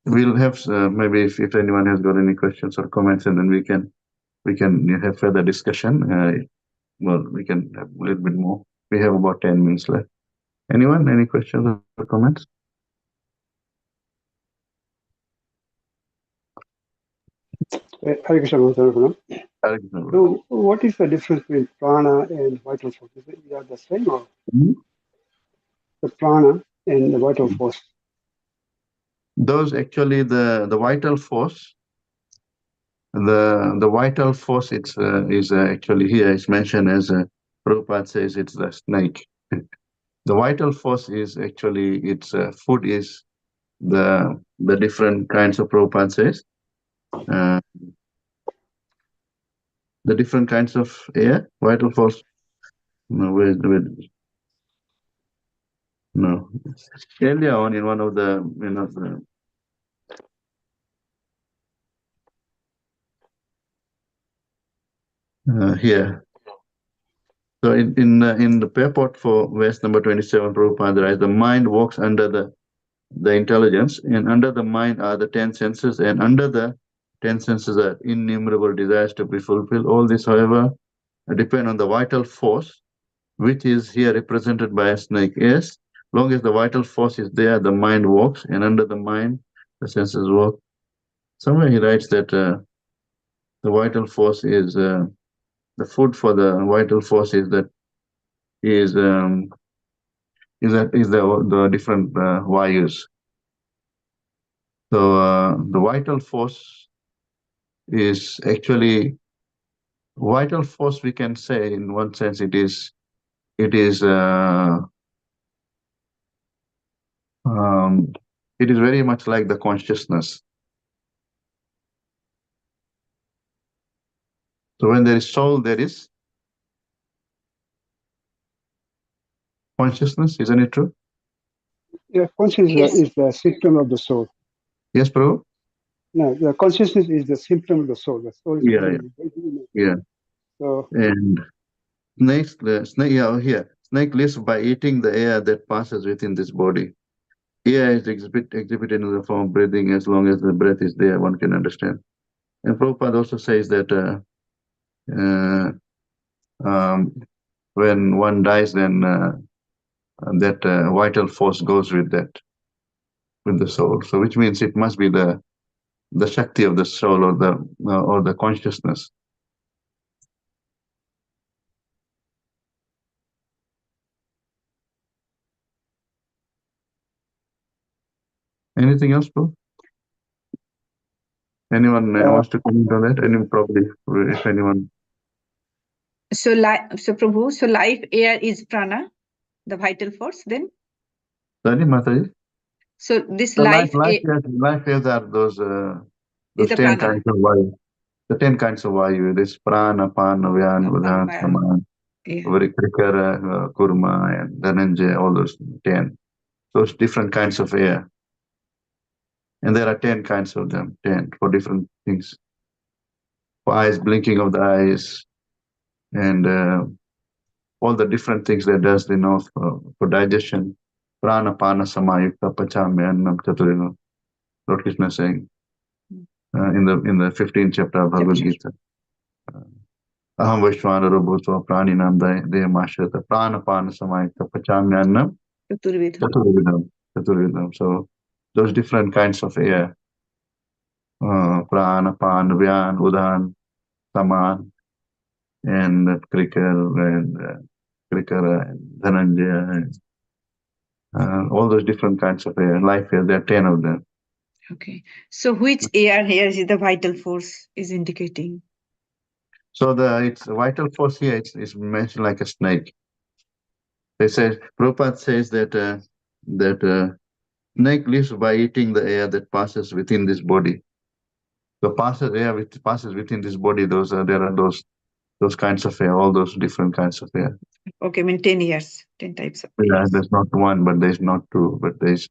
Speaker 3: we'll have maybe if anyone has got any questions or comments, and then we can have further discussion. Well, we can have a little bit more. We have about 10 minutes left. Anyone? Any questions or comments?
Speaker 5: Hare Krishna, Madhav. So, what is the difference between prana and vital force? Is it the same, or the prana and the vital force?
Speaker 3: Those actually the vital force. The vital force is actually here. It's mentioned as Prabhupada says it's the snake. The vital force is actually its food is the different kinds of Prabhupada says. The different kinds of air, vital force. No, no. Earlier on in one of the here. So in the purport for verse number 27, Prabhupada writes, the mind walks under the intelligence, and under the mind are the 10 senses, and under the 10 senses are innumerable desires to be fulfilled. All this, however, depend on the vital force, which is here represented by a snake. Yes, long as the vital force is there, the mind walks, and under the mind, the senses walk. Somewhere he writes that the vital force is the the food for the vital force is the different vayus. So the vital force is actually vital force. We can say in one sense it is very much like the consciousness. So when there is soul, there is consciousness. Isn't it true?
Speaker 5: Yeah, consciousness is the symptom of the soul.
Speaker 3: Yes, Prabhu?
Speaker 5: No, the consciousness is the symptom of the soul. The soul is
Speaker 3: Yeah.
Speaker 5: So,
Speaker 3: and snake lives by eating the air that passes within this body. Air is exhibited in the form of breathing. As long as the breath is there, one can understand. And Prabhupada also says that when one dies, then that vital force goes with the soul. So, which means it must be the Shakti of the soul or the consciousness. Anything else, bro? Anyone wants to comment on that? Any probably if anyone.
Speaker 6: So Prabhu, so life air is prana, the vital force. Then.
Speaker 3: Sorry, Mataji.
Speaker 6: So this
Speaker 3: So
Speaker 6: life
Speaker 3: airs are those 10
Speaker 6: prana.
Speaker 3: kinds of vayu. The 10 kinds of vayu. This prana, pana, vyan, udhan, saman, vrikara, kurma, and dhananjaya, all those 10. Those different kinds of air. And there are 10 kinds of them, 10 for different things. For eyes, blinking of the eyes, and all the different things that does, for digestion. Prana, pana, samayukta, pachami, annam, chaturino. Lord Krishna saying in the 15th chapter of Bhagavad Gita. Aham Vaishwanara Bhutva Praninam Dehamashrata Prana Pana Samayukta Pachamyannam Chaturvidam. So those different kinds of air, Prana, Pan, Vyan, Udan, Saman, and Krikar, and Dhananjaya, and all those different kinds of air, life air, there are 10 of them.
Speaker 6: Okay. So which air here is the vital force is indicating?
Speaker 3: So it's vital force here is mentioned like a snake. They say, Prabhupada says that snake lives by eating the air that passes within this body. The air which passes within this body, there are those kinds of air, all those different kinds of air.
Speaker 6: Okay, I mean 10 years, 10 types of air.
Speaker 3: Yeah, there's not one, but there's not two, but there's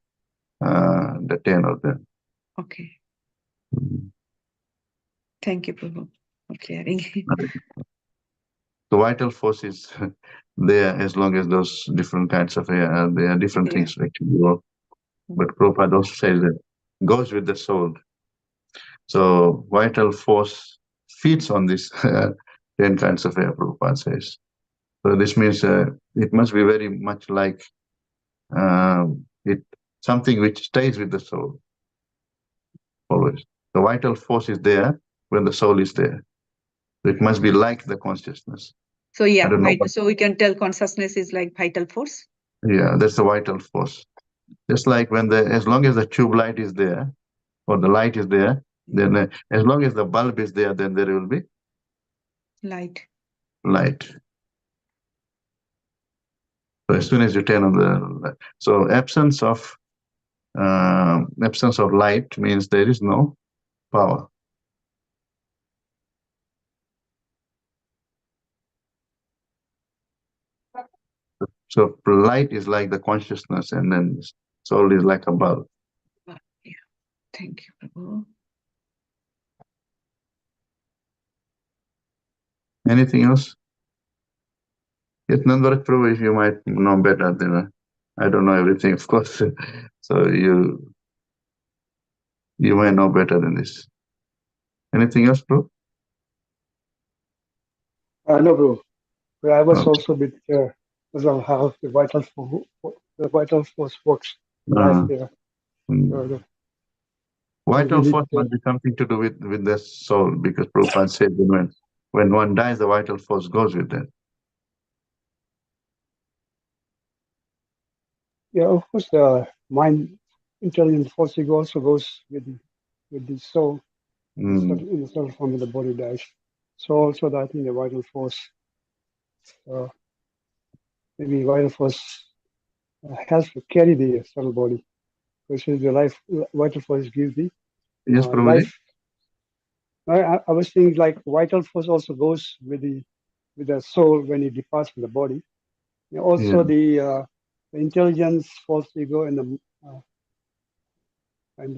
Speaker 3: the 10 of them.
Speaker 6: Okay. Thank you, Prabhu, for clearing.
Speaker 3: The vital force is there as long as those different kinds of air, there are different things actually work. But Prabhupada also says that goes with the soul. So vital force feeds on this 10 kinds of air, Prabhupada says. So this means it must be very much like something which stays with the soul always. The vital force is there when the soul is there. So it must be like the consciousness.
Speaker 6: So so we can tell consciousness is like vital force?
Speaker 3: Yeah, that's the vital force. Just like as long as the tube light is there, or the light is there, then as long as the bulb is there, then there will be
Speaker 6: light.
Speaker 3: So as soon as you turn on the absence of light means there is no power. So light is like the consciousness, and then soul is like a bulb.
Speaker 6: Yeah. Thank you, Prabhu.
Speaker 3: Anything else? Yes, Nandvarat Prabhu, if you might know better than I don't know everything, of course. So you might know better than this. Anything else, Prabhu?
Speaker 5: No, bro. But I was also a bit about how the vital force works in life here.
Speaker 3: Vital force must be something to do with the soul, because Prabhupada said when one dies, the vital force goes with them.
Speaker 5: Yeah, of course, the mind, intelligent force ego also goes with the soul in the subtle form when the body dies. So also, I think the vital force, maybe vital force helps to carry the subtle body, because the vital force gives the
Speaker 3: Yes, Prabhuji?
Speaker 5: life. I was thinking like vital force also goes with the soul when it departs from the body. Also, the intelligence, false ego, and the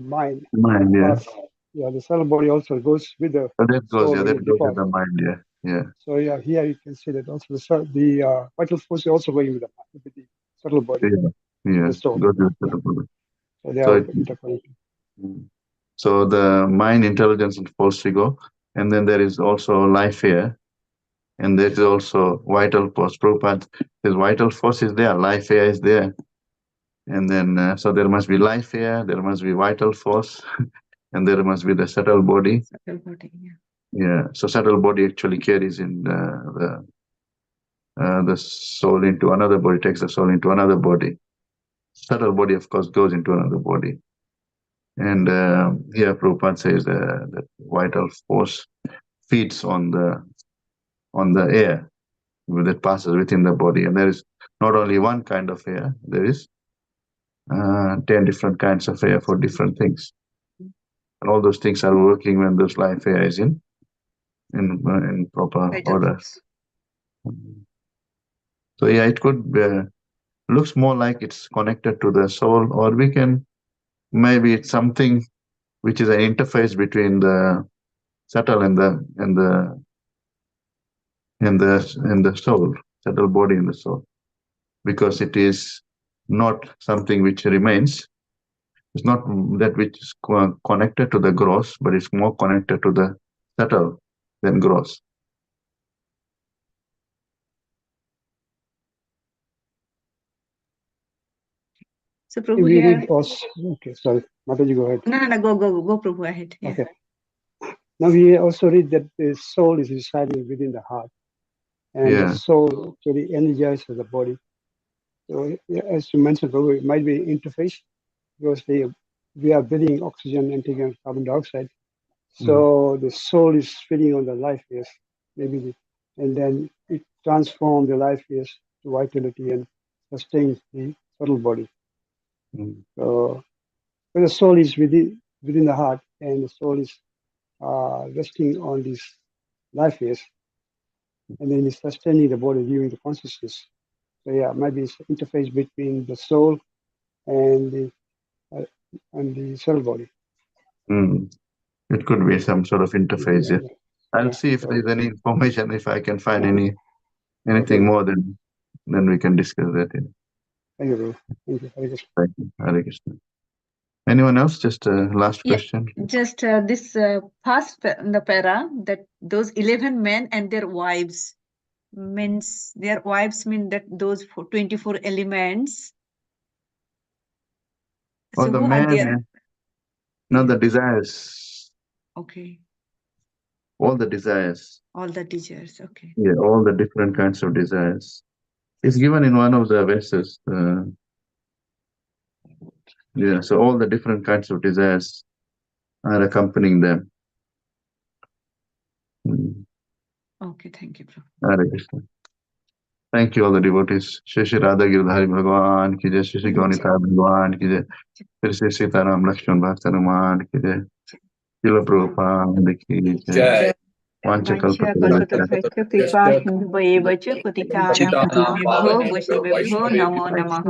Speaker 5: mind.
Speaker 3: Mind, yeah.
Speaker 5: Yeah, the subtle body also goes with the
Speaker 3: So that goes,
Speaker 5: soul
Speaker 3: yeah,
Speaker 5: when
Speaker 3: that
Speaker 5: it
Speaker 3: goes with
Speaker 5: departs.
Speaker 3: the mind, yeah, yeah.
Speaker 5: So yeah, here you can see that also the vital force is also going with the subtle body,
Speaker 3: Yeah,
Speaker 5: the soul.
Speaker 3: goes with the body.
Speaker 5: So they
Speaker 3: So
Speaker 5: are
Speaker 3: it-
Speaker 5: interconnected.
Speaker 3: So the mind, intelligence, and false ego, and then there is also life here, and there is also vital force. Prabhupada says vital force is there, life here is there, and then so there must be life here, there must be vital force, and there must be the subtle body.
Speaker 1: Subtle body, yeah.
Speaker 3: Yeah, so subtle body actually carries in the soul into another body, takes the soul into another body. Subtle body, of course, goes into another body. And here Prabhupada says that vital force feeds on the air that passes within the body. And there is not only one kind of air, there is 10 different kinds of air for different things. And all those things are working when this life air is in proper
Speaker 1: Vital
Speaker 3: order.
Speaker 1: force.
Speaker 3: So yeah, it could looks more like it's connected to the soul, or we can maybe it's something which is an interface between the subtle and the soul, subtle body and the soul, because it is not something which remains. It's not that which is connected to the gross, but it's more connected to the subtle than gross.
Speaker 1: So Prabhu
Speaker 5: We
Speaker 1: here.
Speaker 5: read also, okay, sorry, Mataji, go ahead.
Speaker 1: No, go Prabhu ahead. Yeah.
Speaker 5: Okay. Now we also read that the soul is residing within the heart, and the soul actually energizes the body. So as you mentioned, Prabhu, it might be interface, because we are breathing oxygen and taking carbon dioxide. So the soul is feeding on the life force, and then it transforms the life force to vitality and sustains the subtle body. So the soul is within the heart, and the soul is resting on this life force, and then it's sustaining the body during the consciousness. So yeah, maybe it's interface between the soul and the subtle body.
Speaker 3: It could be some sort of interface. Yeah. I'll see if there's any information, if I can find anything more, then we can discuss that.
Speaker 5: Thank you, bro. Thank you. Hare Krishna.
Speaker 3: Thank you. Hare Krishna. Anyone else? Just a last question.
Speaker 1: Just this past the para, that those 11 men and their wives means their wives mean that those 24 elements.
Speaker 3: Or
Speaker 1: So
Speaker 3: the
Speaker 1: who are there?
Speaker 3: man, not the desires.
Speaker 1: Okay.
Speaker 3: All the desires.
Speaker 1: All the desires. Okay.
Speaker 3: Yeah, all the different kinds of desires. It's given in one of the verses. Yeah, so all the different kinds of desires are accompanying them.
Speaker 1: Okay, thank you, Prabhu.
Speaker 3: Hare Krishna. Thank you, all the devotees. Shri Shri Radha Girdhari Bhagwan ki jai, Shri Shri Gaunita Bhagwan ki jai, Shri Shri Sitaram Lakshman Bhakta Raman ki jai, Srila Prabhupada ki jai.
Speaker 1: वाञ्छाकल्पतरुभ्यश्च कृपा सिन्धुभ्येव च पतितानां पावनेभ्यो वैष्णवेभ्यो नमो नमः।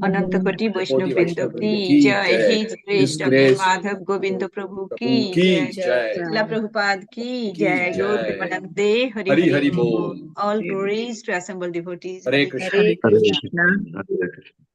Speaker 1: अनंतकोटि वैष्णव वृंद की जय। His grace doctor Madhav Govind Prabhu की जय। शिला प्रभुपाद की जय। गौर प्रेमानंदे हरि हरि बोल। All glories to assembled devotees.
Speaker 7: Hare Krishna.
Speaker 3: Hare Krishna. Hare Krishna.